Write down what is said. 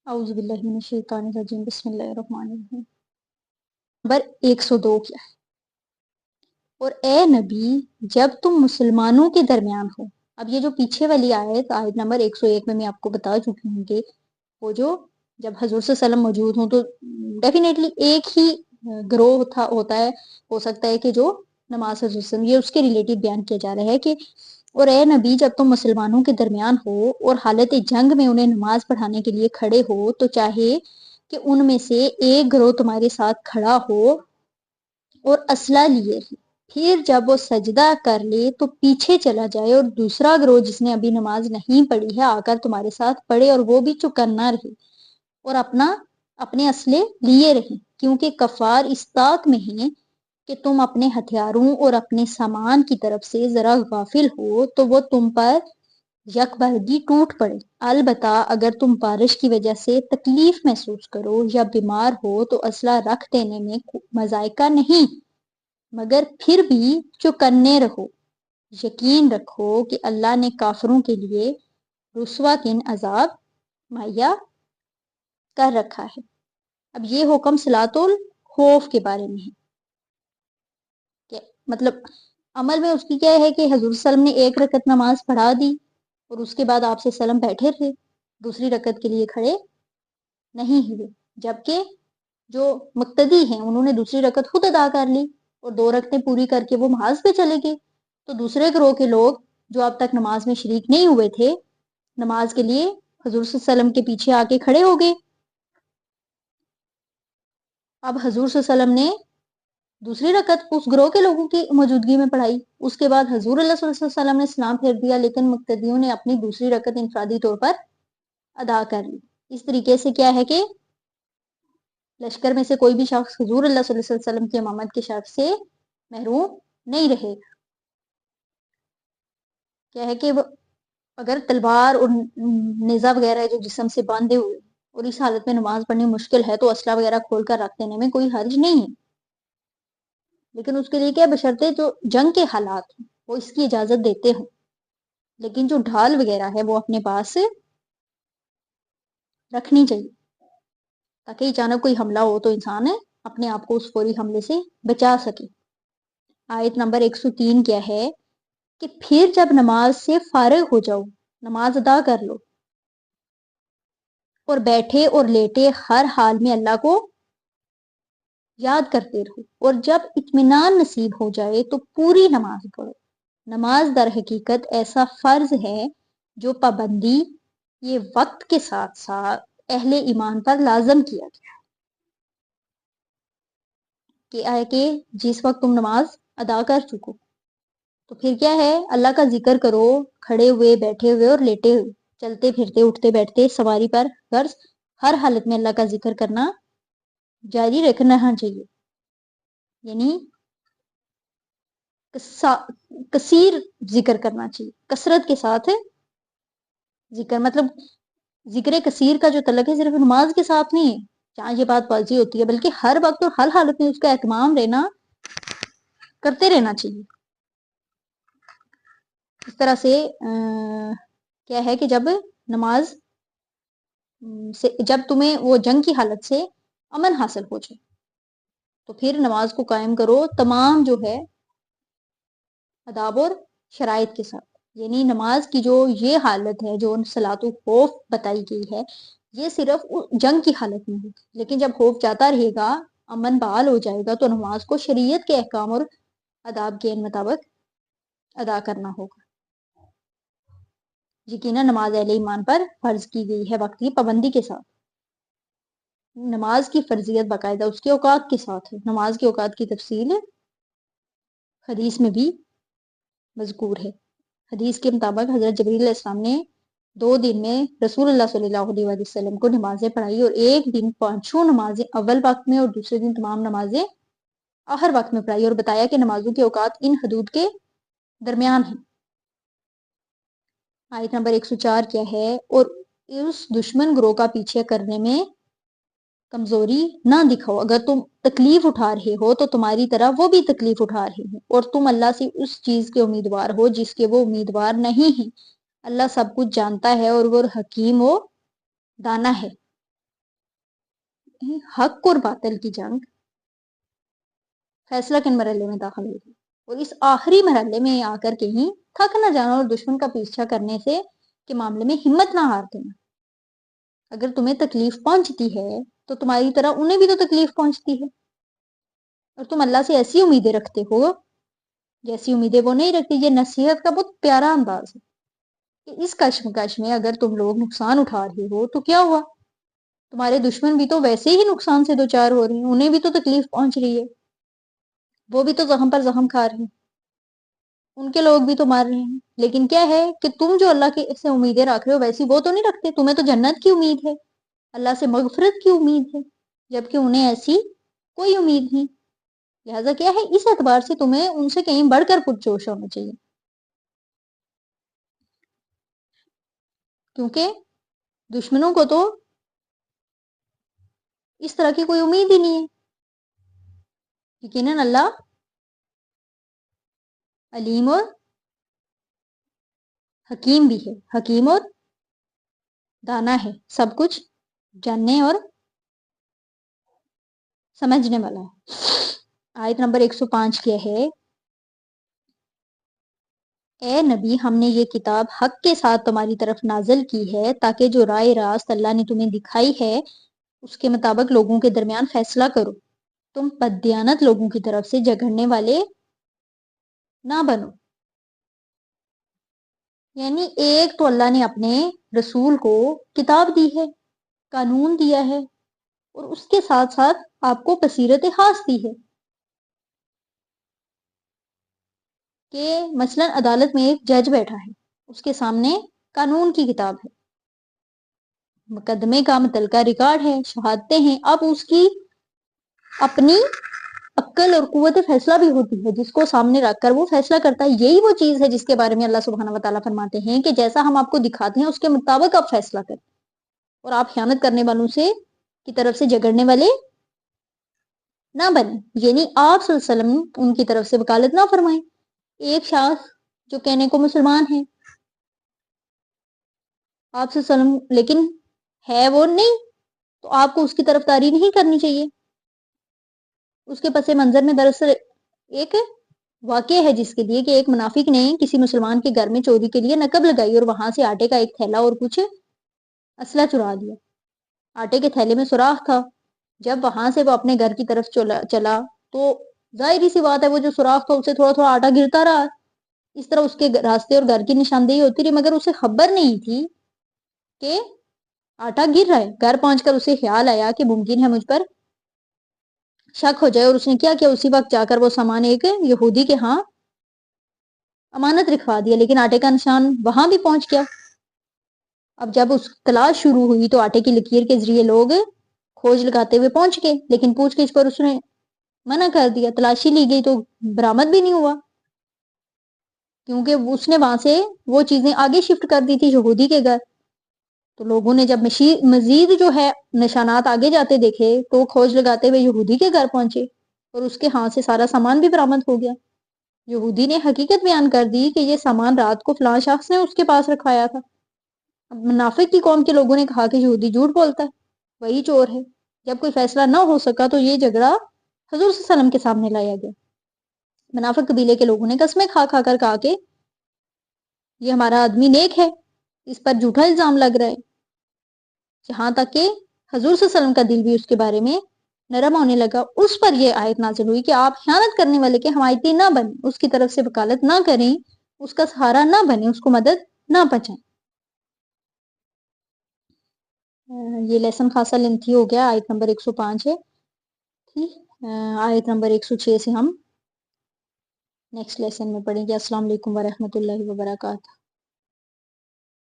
اعوذ باللہ من الشیطان الرجیم بسم اللہ الرحمن الرحیم۔ نمبر 102 کیا ہے؟ اور اے نبی جب تم مسلمانوں کے درمیان ہو۔ اب یہ جو پیچھے والی آیت نمبر 101 میں آپ کو بتا چکی ہوں کہ وہ جو جب حضور صلی اللہ علیہ وسلم موجود ہوں تو ڈیفینیٹلی ایک ہی گروہ ہوتا ہے، ہو سکتا ہے کہ جو نماز حضور صلی اللہ علیہ وسلم، یہ اس کے ریلیٹڈ بیان کیا جا رہا ہے کہ اور اے نبی جب تم مسلمانوں کے درمیان ہو اور حالت جنگ میں انہیں نماز پڑھانے کے لیے کھڑے ہو تو چاہے کہ ان میں سے ایک گروہ تمہارے ساتھ کھڑا ہو اور اسلحہ لیے، پھر جب وہ سجدہ کر لے تو پیچھے چلا جائے اور دوسرا گروہ جس نے ابھی نماز نہیں پڑھی ہے آ کر تمہارے ساتھ پڑھے اور وہ بھی چوکنا رہے اور اپنے اسلحے لیے رہے، کیونکہ کفار اس طاق میں ہیں کہ تم اپنے ہتھیاروں اور اپنے سامان کی طرف سے ذرا غافل ہو تو وہ تم پر یک بارگی ٹوٹ پڑے۔ البتہ اگر تم بارش کی وجہ سے تکلیف محسوس کرو یا بیمار ہو تو اسلحہ رکھ دینے میں مذائقہ نہیں، مگر پھر بھی چوکنے رہو۔ یقین رکھو کہ اللہ نے کافروں کے لیے رسوا کن عذاب مہیا کر رکھا ہے۔ اب یہ حکم صلاۃ الخوف کے بارے میں ہے کہ مطلب عمل میں اس کی کیا ہے کہ حضور صلی اللہ علیہ وسلم نے ایک رکعت نماز پڑھا دی اور اس کے بعد آپ سے وسلم بیٹھے رہے، دوسری رکعت کے لیے کھڑے نہیں ہوئے، جبکہ جو مقتدی ہیں انہوں نے دوسری رکعت خود ادا کر لی اور 2 رکعتیں پوری کر کے وہ محاذ پہ چلے گئے، تو دوسرے گروہ کے لوگ جو اب تک نماز میں شریک نہیں ہوئے تھے نماز کے لیے حضور صلی اللہ علیہ وسلم کے پیچھے آ کے کھڑے ہو گئے۔ اب حضور صلی اللہ علیہ وسلم نے دوسری رکعت اس گروہ کے لوگوں کی موجودگی میں پڑھائی، اس کے بعد حضور اللہ صلی اللہ علیہ وسلم نے سلام پھیر دیا، لیکن مقتدیوں نے اپنی دوسری رکعت انفرادی طور پر ادا کر لی۔ اس طریقے سے کیا ہے کہ لشکر میں سے کوئی بھی شخص حضور اللہ صلی اللہ علیہ وسلم کی امامت کے شرف سے محروم نہیں رہے گا۔ کیا ہے کہ اگر تلوار اور نیزہ وغیرہ جو جسم سے باندھے ہوئے اور اس حالت میں نماز پڑھنی مشکل ہے تو اسلحہ وغیرہ کھول کر رکھ دینے میں کوئی حرج نہیں ہے، لیکن اس کے لیے کیا بشرطے جو جنگ کے حالات ہیں وہ اس کی اجازت دیتے ہوں، لیکن جو ڈھال وغیرہ ہے وہ اپنے پاس رکھنی چاہیے تاکہ اچانک کوئی حملہ ہو تو انسان اپنے آپ کو اس فوری حملے سے بچا سکے۔ آیت نمبر 103 کیا ہے کہ پھر جب نماز سے فارغ ہو جاؤ، نماز ادا کر لو اور بیٹھے اور لیٹے ہر حال میں اللہ کو یاد کرتے رہو، اور جب اطمینان نصیب ہو جائے تو پوری نماز پڑھو۔ نماز در حقیقت ایسا فرض ہے جو پابندی یہ وقت کے ساتھ ساتھ اہل ایمان پر لازم کیا گیا کہ جس وقت تم نماز ادا کر چکو تو پھر کیا ہے اللہ کا ذکر کرو، کھڑے ہوئے، بیٹھے ہوئے اور لیٹے ہوئے، چلتے پھرتے، اٹھتے بیٹھتے، سواری پر، غرض ہر حالت میں اللہ کا ذکر کرنا جاری رکھنا چاہیے، یعنی کثیر ذکر کرنا چاہیے، کثرت کے ساتھ ذکر، مطلب ذکر کثیر کا جو تعلق ہے صرف نماز کے ساتھ نہیں ہے جہاں یہ بات واضح ہوتی ہے، بلکہ ہر وقت اور ہر حالت میں اس کا اہتمام کرتے رہنا چاہیے۔ اس طرح سے کیا ہے کہ جب تمہیں وہ جنگ کی حالت سے امن حاصل ہو جائے تو پھر نماز کو قائم کرو تمام جو ہے آداب اور شرائط کے ساتھ، یعنی نماز کی جو یہ حالت ہے جو صلاۃ الخوف بتائی گئی ہے یہ صرف جنگ کی حالت میں ہوگی، لیکن جب خوف جاتا رہے گا، امن بحال ہو جائے گا تو نماز کو شریعت کے احکام اور آداب کے مطابق ادا کرنا ہوگا۔ یقیناً نماز اہل ایمان پر فرض کی گئی ہے وقت کی پابندی کے ساتھ، نماز کی فرضیت باقاعدہ اس کے اوقات کے ساتھ ہے، نماز کے اوقات کی تفصیل حدیث میں بھی مذکور ہے۔ حدیث کے مطابق حضرت جبریل علیہ السلام نے 2 دن میں رسول اللہ صلی اللہ علیہ وسلم کو نمازیں پڑھائی اور ایک دن 5 نمازیں اول وقت میں اور دوسرے دن تمام نمازیں آخر وقت میں پڑھائی، اور بتایا کہ نمازوں کے اوقات ان حدود کے درمیان ہیں۔ آیت نمبر 104 کیا ہے؟ اور اس دشمن گروہ کا پیچھے کرنے میں کمزوری نہ دکھاؤ، اگر تم تکلیف اٹھا رہے ہو تو تمہاری طرح وہ بھی تکلیف اٹھا رہے ہیں، اور تم اللہ سے اس چیز کے امیدوار ہو جس کے وہ امیدوار نہیں ہیں، اللہ سب کچھ جانتا ہے اور وہ حکیم و دانا ہے۔ حق اور باطل کی جنگ فیصلہ کن مرحلے میں داخل ہوگی، اور اس آخری مرحلے میں آ کر کے ہی تھک نہ جانا اور دشمن کا پیچھا کرنے سے کے معاملے میں ہمت نہ ہار دینا۔ اگر تمہیں تکلیف پہنچتی ہے تو تمہاری طرح انہیں بھی تو تکلیف پہنچتی ہے، اور تم اللہ سے ایسی امیدیں رکھتے ہو جیسی امیدیں وہ نہیں رکھتی۔ یہ نصیحت کا بہت پیارا انداز ہے کہ اس کشمکش میں اگر تم لوگ نقصان اٹھا رہے ہو تو کیا ہوا، تمہارے دشمن بھی تو ویسے ہی نقصان سے دوچار ہو رہے ہیں، انہیں بھی تو تکلیف پہنچ رہی ہے، وہ بھی تو زخم پر زخم کھا رہے ہیں، ان کے لوگ بھی تو مار رہے ہیں۔ لیکن کیا ہے کہ تم جو اللہ کے سے امیدیں رکھ رہے ہو ویسی وہ تو نہیں رکھتے، تمہیں تو جنت کی امید ہے، اللہ سے مغفرت کی امید ہے، جبکہ انہیں ایسی کوئی امید نہیں۔ لہٰذا کیا ہے، اس اعتبار سے تمہیں ان سے کہیں بڑھ کر پرجوش ہونا چاہیے، کیونکہ دشمنوں کو تو اس طرح کی کوئی امید ہی نہیں ہے۔ یقیناً اللہ علیم اور حکیم بھی ہے، حکیم اور دانا ہے، سب کچھ جاننے اور سمجھنے والا ہے۔ آیت نمبر 105 کیا ہے، اے نبی ہم نے یہ کتاب حق کے ساتھ تمہاری طرف نازل کی ہے تاکہ جو رائے راست اللہ نے تمہیں دکھائی ہے اس کے مطابق لوگوں کے درمیان فیصلہ کرو، تم بددیانت لوگوں کی طرف سے جھگڑنے والے نہ بنو۔ یعنی ایک تو اللہ نے اپنے رسول کو کتاب دی ہے، قانون دیا ہے، اور اس کے ساتھ ساتھ آپ کو بصیرت خاص دی ہے کہ مثلاً عدالت میں ایک جج بیٹھا ہے، اس کے سامنے قانون کی کتاب ہے، مقدمے کا متعلقہ ریکارڈ ہے، شہادتیں ہیں، اب اس کی اپنی عقل اور قوت فیصلہ بھی ہوتی ہے جس کو سامنے رکھ کر وہ فیصلہ کرتا ہے۔ یہی وہ چیز ہے جس کے بارے میں اللہ سبحانہ وتعالیٰ فرماتے ہیں کہ جیسا ہم آپ کو دکھاتے ہیں اس کے مطابق آپ فیصلہ کریں، اور آپ خیانت کرنے والوں سے کی طرف سے جھگڑنے والے نہ بنیں، یعنی آپ صلی اللہ علیہ وسلم ان کی طرف سے وکالت نہ فرمائیں۔ ایک شخص جو کہنے کو مسلمان ہے، آپ صلی اللہ علیہ وسلم لیکن ہے وہ نہیں، تو آپ کو اس کی طرفداری نہیں کرنی چاہیے۔ اس کے پس منظر میں دراصل ایک واقعہ ہے جس کے لیے کہ ایک منافق نے کسی مسلمان کے گھر میں چوری کے لیے نقب لگائی اور وہاں سے آٹے کا ایک تھیلا اور کچھ اسلحہ چرا دیا۔ آٹے کے تھیلے میں سوراخ تھا، جب وہاں سے وہ اپنے گھر کی طرف چلا تو ظاہری سی بات ہے وہ جو سوراخ تھا اسے تھوڑا تھوڑا آٹا گرتا رہا، اس طرح اس کے راستے اور گھر کی نشاندہی ہوتی رہی، مگر اسے خبر نہیں تھی کہ آٹا گر رہا ہے۔ گھر پہنچ کر اسے خیال آیا کہ ممکن ہے مجھ پر شک ہو جائے، اور اس نے کیا کیا، اسی وقت جا کر وہ سامان ایک یہودی کے ہاں امانت رکھوا دیا، لیکن آٹے کا نشان وہاں بھی پہنچ گیا۔ اب جب اس تلاش شروع ہوئی تو آٹے کی لکیر کے ذریعے لوگ کھوج لگاتے ہوئے پہنچ گئے، لیکن پوچھ گچھ پر اس نے منع کر دیا، تلاشی لی گئی تو برآمد بھی نہیں ہوا، کیونکہ اس نے وہاں سے وہ چیزیں آگے شفٹ کر دی تھی یہودی کے گھر۔ تو لوگوں نے جب مزید جو ہے نشانات آگے جاتے دیکھے تو کھوج لگاتے ہوئے یہودی کے گھر پہنچے اور اس کے ہاتھ سے سارا سامان بھی برآمد ہو گیا۔ یہودی نے حقیقت بیان کر دی کہ یہ سامان رات کو فلاں شخص نے اس کے پاس رکھوایا تھا۔ اب منافق کی قوم کے لوگوں نے کہا کہ یہودی جھوٹ بولتا ہے، وہی چور ہے۔ جب کوئی فیصلہ نہ ہو سکا تو یہ جھگڑا حضور صلی اللہ علیہ وسلم کے سامنے لایا گیا۔ منافق قبیلے کے لوگوں نے قسمیں کھا کھا کر کہا کہ یہ ہمارا آدمی نیک ہے، اس پر جھوٹا الزام لگ رہا ہے، جہاں تک کہ حضور صلی اللہ علیہ وسلم کا دل بھی اس کے بارے میں نرم ہونے لگا۔ اس پر یہ آیت نازل ہوئی کہ آپ خیانت کرنے والے کے حمایتی نہ بنیں، اس کی طرف سے وکالت نہ کریں، اس کا سہارا نہ بنیں، اس کو مدد نہ پہنچائیں۔ یہ لیسن خاصا لینتھی ہو گیا، آیت نمبر 105 ہے، آیت نمبر 106 سے ہم نیکسٹ لیسن میں پڑھیں گے۔ السلام علیکم ورحمۃ اللہ وبرکاتہ۔